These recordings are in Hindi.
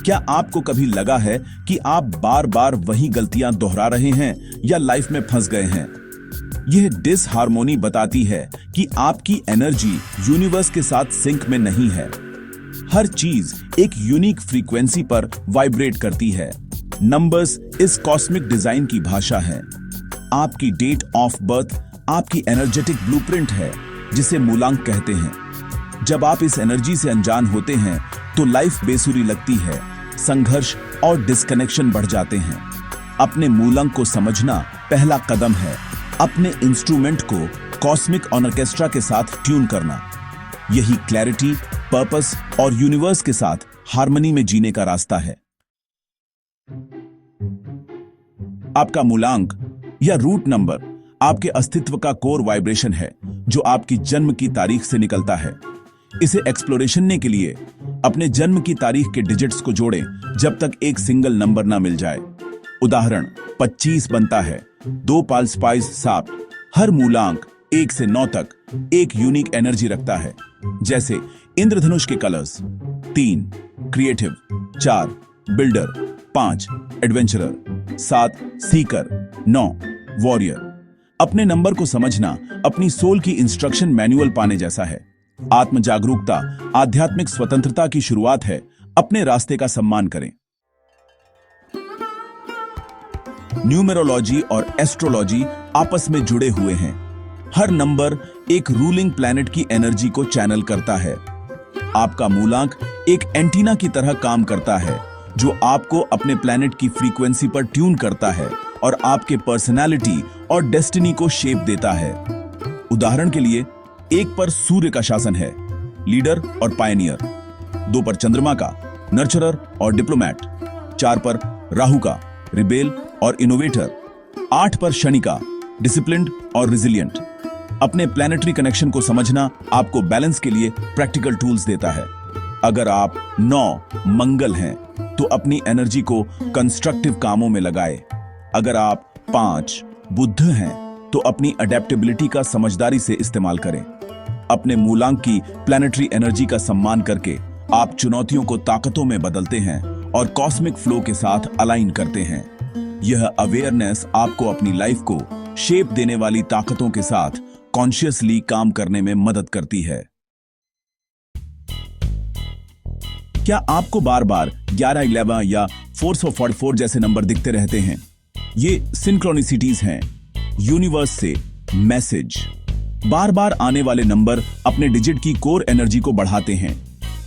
क्या आपको कभी लगा है कि आप बार बार वही गलतियां दोहरा रहे हैं या लाइफ में फंस गए हैं? यह डिसहार्मोनी बताती है कि आपकी एनर्जी यूनिवर्स के साथ सिंक में नहीं है। हर चीज एक यूनिक फ्रीक्वेंसी पर वाइब्रेट करती है। नंबर्स इस कॉस्मिक डिजाइन की भाषा है। आपकी डेट ऑफ बर्थ आपकी एनर्जेटिक ब्लूप्रिंट है, जिसे मूलांक कहते हैं। जब आप इस एनर्जी से अनजान होते हैं तो लाइफ बेसुरी लगती है, संघर्ष और डिस्कनेक्शन बढ़ जाते हैं। अपने मूलांक को समझना पहला कदम है। अपने इंस्ट्रूमेंट को कॉस्मिक ऑर्केस्ट्रा के साथ ट्यून करना। यही क्लैरिटी, पर्पस और यूनिवर्स के साथ हार्मनी में जीने का रास्ता है। आपका मूलांक या रूट नंबर आपके अस्तित्व का कोर वाइब्रेशन है, जो आपकी जन्म की तारीख से निकलता है। इसे एक्सप्लोरेशन के लिए अपने जन्म की तारीख के डिजिट्स को जोड़ें जब तक एक सिंगल नंबर ना मिल जाए। उदाहरण 25 बनता है 2 पाल स्पाइस सांप। हर मूलांक 1 से 9 तक एक यूनिक एनर्जी रखता है, जैसे इंद्रधनुष के colours 3 creative, 4 builder, 5 adventurer, 7 Sikar, 9 warrior. अपने नंबर को समझना अपनी सोल की इंस्ट्रक्शन मैनुअल पाने जैसा है। आत्म जागरूकता आध्यात्मिक स्वतंत्रता की शुरुआत है। अपने रास्ते का सम्मान करें। न्यूमेरोलॉजी और एस्ट्रोलॉजी आपस में जुड़े हुए हैं। हर नंबर एक रूलिंग प्लैनेट की एनर्जी को चैनल करता है। आपका मूलांक एक एंटीना की तरह काम करता है, जो आपको अपने प्लैनेट की फ्रीक्वेंसी पर ट्यून करता है और आपके पर्सनालिटी और डेस्टिनी को शेप देता है। उदाहरण के लिए 1 पर सूर्य का शासन है, लीडर और पायनियर। 2 पर चंद्रमा का, नर्चरर और डिप्लोमैट। 4 पर राहु का, रिबेल और इनोवेटर। 8 पर शनि का, डिसिप्लिन्ड और रिजिलियंट। अपने प्लैनेटरी कनेक्शन को समझना आपको बैलेंस के लिए प्रैक्टिकल टूल्स देता है। अगर आप 9 मंगल हैं तो अपनी एनर्जी को कंस्ट्रक्टिव कामों में लगाएं। अगर आप 5 बुध हैं तो अपनी अडेप्टेबिलिटी का समझदारी से इस्तेमाल करें। अपने मूलांक की प्लैनेटरी एनर्जी का सम्मान करके आप चुनौतियों को ताकतों में बदलते हैं और कॉस्मिक फ्लो के साथ अलाइन करते हैं। यह अवेयरनेस आपको अपनी लाइफ को शेप देने वाली ताकतों के साथ कॉन्शियसली काम करने में मदद करती है। क्या आपको बार बार 11, 11 या 444 जैसे नंबर दिखते रहते हैं? ये सिंक्रोनिसिटीज हैं, यूनिवर्स से मैसेज। बार बार आने वाले नंबर अपने डिजिट की कोर एनर्जी को बढ़ाते हैं,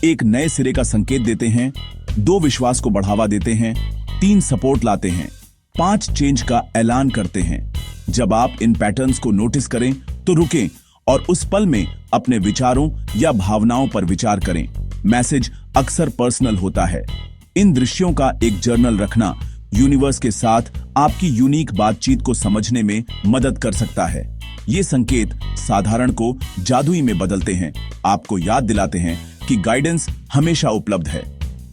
एक नए सिरे का संकेत देते हैं, 2 विश्वास को बढ़ावा देते हैं, 3 सपोर्ट लाते हैं, 5 चेंज का ऐलान करते हैं। जब आप इन पैटर्न्स को नोटिस करें तो रुकें और उस पल में अपने विचारों या भावनाओं पर विचार करें। मैसेज अक्सर पर्सनल होता है। इन दृश्यों का एक जर्नल रखना यूनिवर्स के साथ आपकी यूनिक बातचीत को समझने में मदद कर सकता है। ये संकेत साधारण को जादुई में बदलते हैं, आपको याद दिलाते हैं कि गाइडेंस हमेशा उपलब्ध है।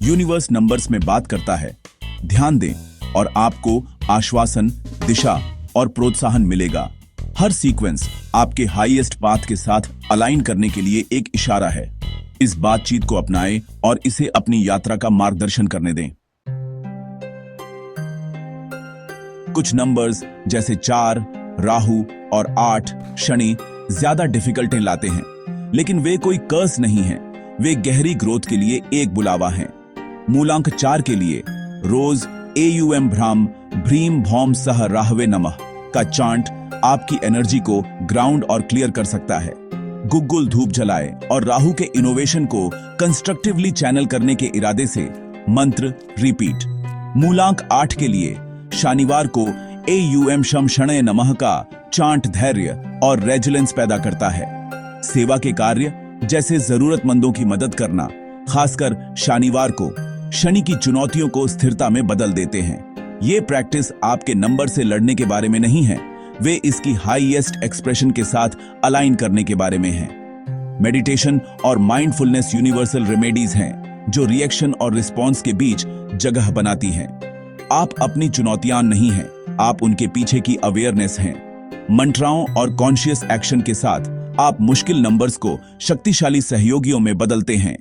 यूनिवर्स नंबर्स में बात करता है। ध्यान दें और आपको आश्वासन, दिशा और प्रोत्साहन मिलेगा। हर सीक्वेंस आपके हाईएस्ट पाथ के साथ अलाइन करने के लिए एक इशारा है। इस बातचीत को अपनाएं और इसे अपनी यात्रा का मार्गदर्शन करने दें। कुछ नंबर्स जैसे 4, राहु और 8 शनि ज्यादा डिफिकल्टें लाते हैं, लेकिन वे कोई कर्स नहीं हैं। वे गहरी ग्रोथ के लिए एक बुलावा हैं। मूलांक 4 के लिए रोज AUM भ्राम भ्रीम भौम सह राहवे नमः का चांट आपकी एनर्जी को ग्राउंड और क्लियर कर सकता है। गुग्गुल धूप जलाए और राहु के इनोवेशन को कंस्ट्रक्टिवली चैनल करने के इरादे से मंत्र रिपीट। मूलांक 8 के लिए शनिवार को AUM शम शणय नमः का चांट धैर्य और रेजिलेंस पैदा करता है। सेवा के कार्य जैसे जरूरतमंदों की मदद करना, खासकर शनिवार को, शनि की चुनौतियों को स्थिरता में बदल देते हैं। ये प्रैक्टिस आपके नंबर से लड़ने के बारे में नहीं है, वे इसकी हाईएस्ट एक्सप्रेशन के साथ अलाइन करने के बारे में है। मेडिटेशन और माइंडफुलनेस यूनिवर्सल रेमेडीज हैं जो रिएक्शन और रिस्पॉन्स के बीच जगह बनाती हैं। आप अपनी चुनौतियां नहीं हैं, आप उनके पीछे की अवेयरनेस हैं। मंत्राओं और कॉन्शियस एक्शन के साथ आप मुश्किल नंबर्स को शक्तिशाली सहयोगियों में बदलते हैं।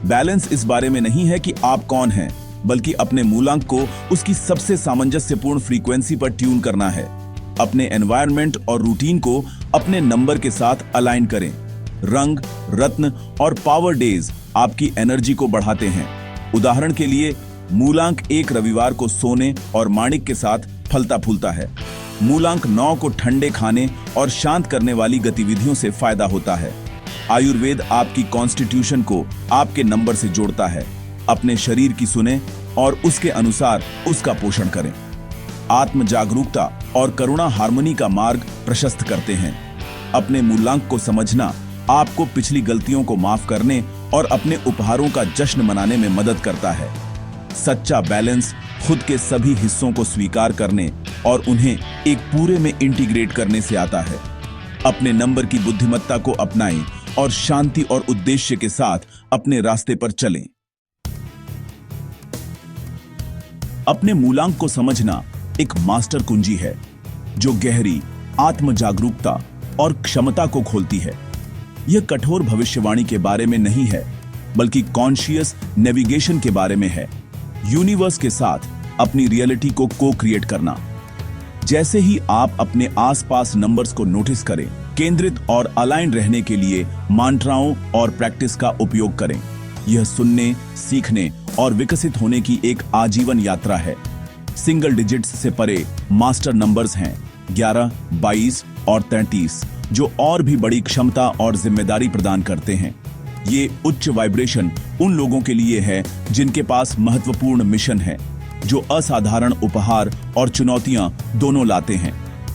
बैलेंस इस बारे में नहीं है कि आप कौन हैं, बल्कि अपने मूलांक को उसकी सबसे सामंजस्यपूर्ण फ्रीक्वेंसी पर ट्यून करना है। अपने एनवायरनमेंट और रूटीन को अपने नंबर के साथ अलाइन करें। रंग, रत्न और पावर डेज आपकी एनर्जी को बढ़ाते हैं। उदाहरण के लिए, मूलांक 1 रविवार को सोने और माणिक के साथ फलता फूलता है। मूलांक 9 को ठंडे खाने और शांत करने वाली गतिविधियों से फायदा होता है। आयुर्वेद आपकी कॉन्स्टिट्यूशन को आपके नंबर से जोड़ता है। अपने शरीर की सुने और उसके अनुसार उसका पोषण करें। आत्म जागरूकता और करुणा हार्मनी का मार्ग प्रशस्त करते हैं। अपने मूलांक को समझना आपको पिछली गलतियों को माफ करने और अपने उपहारों का जश्न मनाने में मदद करता है। सच्चा बैलेंस खुद के सभी हिस्सों को स्वीकार करने और उन्हें एक पूरे में इंटीग्रेट करने से आता है। अपने नंबर की बुद्धिमत्ता को अपनाएं और शांति और उद्देश्य के साथ अपने रास्ते पर चलें। अपने मूलांक को समझना एक मास्टर कुंजी है जो गहरी आत्म जागरूकता और क्षमता को खोलती है। यह कठोर भविष्यवाणी के बारे में नहीं है, बल्कि कॉन्शियस नेविगेशन के बारे में है। यूनिवर्स के साथ अपनी रियलिटी को को-क्रिएट करना। जैसे ही आप अपने आसपास नंबर्स को नोटिस करें, केंद्रित और अलाइन रहने के लिए मंत्राओं और प्रैक्टिस का उपयोग करें। यह सुनने, सीखने और विकसित होने की एक आजीवन यात्रा है। सिंगल डिजिट्स से परे मास्टर नंबर्स हैं 11, 22 और 33, जो और भी बड़ी क्षमता और जिम्मेदारी प्रदान करते हैं। ये उच्च वाइब्रेशन उन लोगों के लिए है जिनके पास महत्वपूर्ण मिशन है, जो असाधारण उपहार और चुनौतियां दोनों लाते हैं।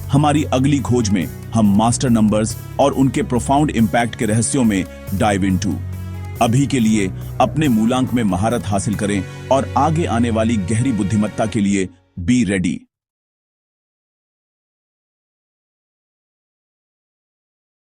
हमारी अगली खोज में हम मास्टर नंबर्स और उनके प्रोफाउंड इम्पैक्ट के रहस्यों में डाइव इनटू। अभी के लिए अपने मूलांक में महारत हासिल करें और आगे आने वाली गहरी बुद्धिमत्ता के लिए बी रेडी।